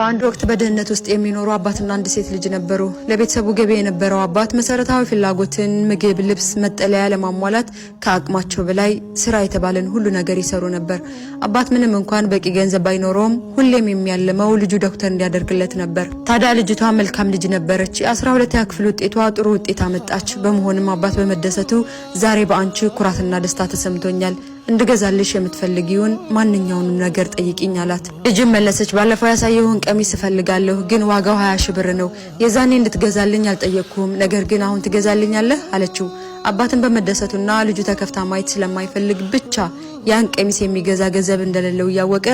አንድ ወቅት በደህንነት ውስጥ የሚኖሩ አባትና አንድ ሴት ልጅ ነበሩ። ለቤተሰቡ ገቢ የነበረው አባት መሰረታዊ ፍላጎትን ምግብ፣ ልብስ፣ መጠለያ ለማሟላት ከአቅማቸው በላይ ስራ የተባለን ሁሉ ነገር ይሰሩ ነበር። አባት ምንም እንኳን በቂ ገንዘብ ባይኖረውም ሁሌም የሚያለመው ልጁ ዶክተር እንዲያደርግለት ነበር። ታዲያ ልጅቷ መልካም ልጅ ነበረች። የ12ኛ ክፍል ውጤቷ ጥሩ ውጤት አመጣች። በመሆኑም አባት በመደሰቱ ዛሬ በአንቺ ኩራትና ደስታ ተሰምቶኛል፣ እንድገዛልሽ የምትፈልጊውን ማንኛውንም ነገር ጠይቂኝ አላት። ልጅም መለሰች፣ ባለፈው ያሳየውን ቀሚስ እፈልጋለሁ፣ ግን ዋጋው 20 ሺህ ብር ነው። የዛኔ እንድትገዛልኝ አልጠየቅኩም፣ ነገር ግን አሁን ትገዛልኛለህ አለችው። አባትን በመደሰቱና ልጁ ተከፍታ ማየት ስለማይፈልግ ብቻ ያን ቀሚስ የሚገዛ ገንዘብ እንደሌለው ያወቀ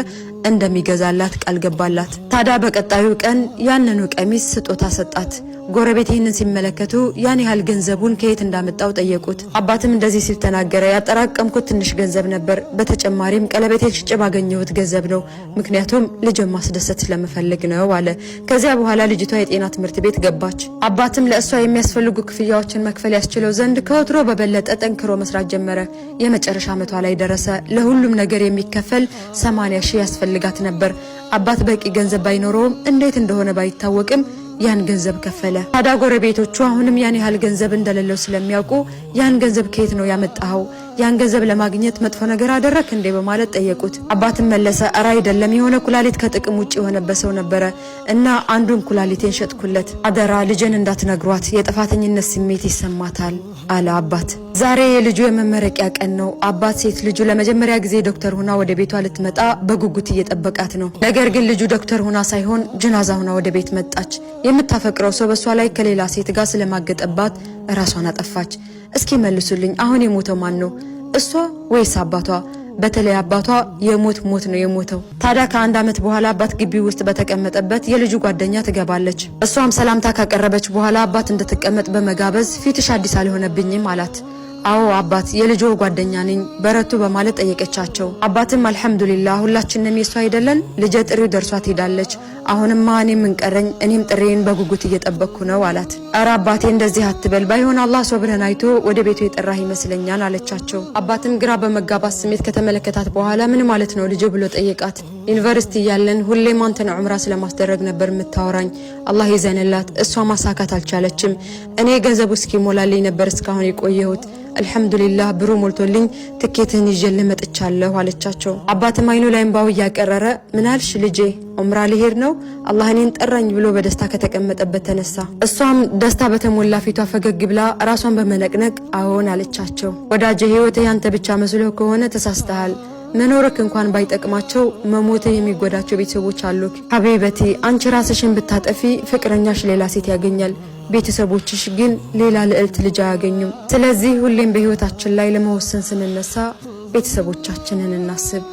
እንደሚገዛላት ቃል ገባላት። ታዲያ በቀጣዩ ቀን ያንኑ ቀሚስ ስጦታ ሰጣት። ጎረቤት ይህንን ሲመለከቱ ያን ያህል ገንዘቡን ከየት እንዳመጣው ጠየቁት። አባትም እንደዚህ ሲል ተናገረ፣ ያጠራቀምኩት ትንሽ ገንዘብ ነበር፣ በተጨማሪም ቀለበቴን ሽጬ ባገኘሁት ገንዘብ ነው፣ ምክንያቱም ልጅን ማስደሰት ስለምፈልግ ነው አለ። ከዚያ በኋላ ልጅቷ የጤና ትምህርት ቤት ገባች። አባትም ለእሷ የሚያስፈልጉ ክፍያዎችን መክፈል ያስችለው ዘንድ ከወትሮ በበለጠ ጠንክሮ መስራት ጀመረ። የመጨረሻ ዓመቷ ላይ ደረሰ። ለሁሉም ነገር የሚከፈል 80 ሺህ ያስፈልጋት ነበር። አባት በቂ ገንዘብ ባይኖረውም እንዴት እንደሆነ ባይታወቅም ያን ገንዘብ ከፈለ። ታዲያ ጎረቤቶቹ አሁንም ያን ያህል ገንዘብ እንደሌለው ስለሚያውቁ ያን ገንዘብ ከየት ነው ያመጣው? ያን ገንዘብ ለማግኘት መጥፎ ነገር አደረክ እንዴ በማለት ጠየቁት። አባትም መለሰ፣ አራ አይደለም፣ የሆነ ኩላሊት ከጥቅም ውጪ የሆነበት ሰው ነበረ እና አንዱን ኩላሊቴን ሸጥኩለት። አደራ ልጅን እንዳትነግሯት፣ የጥፋተኝነት ስሜት ይሰማታል አለ አባት። ዛሬ የልጁ የመመረቂያ ቀን ነው። አባት ሴት ልጁ ለመጀመሪያ ጊዜ ዶክተር ሆና ወደ ቤቷ ልትመጣ በጉጉት እየጠበቃት ነው። ነገር ግን ልጁ ዶክተር ሆና ሳይሆን ጅናዛ ሆና ወደ ቤት መጣች። የምታፈቅረው ሰው በሷ ላይ ከሌላ ሴት ጋር ስለማገጠባት ራሷን አጠፋች። እስኪ መልሱልኝ፣ አሁን የሞተው ማን ነው? እሷ ወይስ አባቷ? በተለይ አባቷ የሞት ሞት ነው የሞተው። ታዲያ ከአንድ ዓመት በኋላ አባት ግቢ ውስጥ በተቀመጠበት የልጁ ጓደኛ ትገባለች። እሷም ሰላምታ ካቀረበች በኋላ አባት እንድትቀመጥ በመጋበዝ ፊትሽ አዲስ አልሆነብኝም አላት። አዎ አባት የልጆ ጓደኛ ነኝ በረቱ በማለት ጠየቀቻቸው። አባትም አልሐምዱሊላህ ሁላችንም የሷ አይደለን፣ ልጄ ጥሪው ደርሷት ሄዳለች። አሁንማ እኔም እንቀረኝ፣ እኔም ጥሬን በጉጉት እየጠበቅኩ ነው አላት። ኧረ አባቴ እንደዚህ አትበል፣ ባይሆን አላህ ሶብርህን አይቶ ወደ ቤቱ የጠራህ ይመስለኛል አለቻቸው። አባትም ግራ በመጋባት ስሜት ከተመለከታት በኋላ ምን ማለት ነው ልጅ ብሎ ጠየቃት። ዩኒቨርሲቲ ያለን ሁሌም አንተን ዑምራ ስለማስደረግ ነበር የምታወራኝ፣ አላህ ይዘንላት፣ እሷ ማሳካት አልቻለችም። እኔ ገንዘቡ እስኪሞላልኝ ነበር እስካሁን የቆየሁት፣ አልሐምዱሊላህ ብሩ ሞልቶልኝ ትኬትን ይዤ ልመጥቻለሁ አለቻቸው። አባትም አይኑ ላይ እንባው እያቀረረ ምን አልሽ ልጄ? ዑምራ ሊሄድ ነው? አላህ እኔን ጠራኝ ብሎ በደስታ ከተቀመጠበት ተነሳ። እሷም ደስታ በተሞላ ፊቷ ፈገግ ብላ ራሷን በመነቅነቅ አዎን አለቻቸው። ወዳጄ ህይወት ያንተ ብቻ መስሎ ከሆነ ተሳስተሃል። መኖርክ እንኳን ባይጠቅማቸው መሞትህ የሚጎዳቸው ቤተሰቦች አሉክ። ሀቢበቲ አንቺ ራስሽን ብታጠፊ ፍቅረኛሽ ሌላ ሴት ያገኛል፣ ቤተሰቦችሽ ግን ሌላ ልዕልት ልጅ አያገኙም። ስለዚህ ሁሌም በህይወታችን ላይ ለመወሰን ስንነሳ ቤተሰቦቻችንን እናስብ።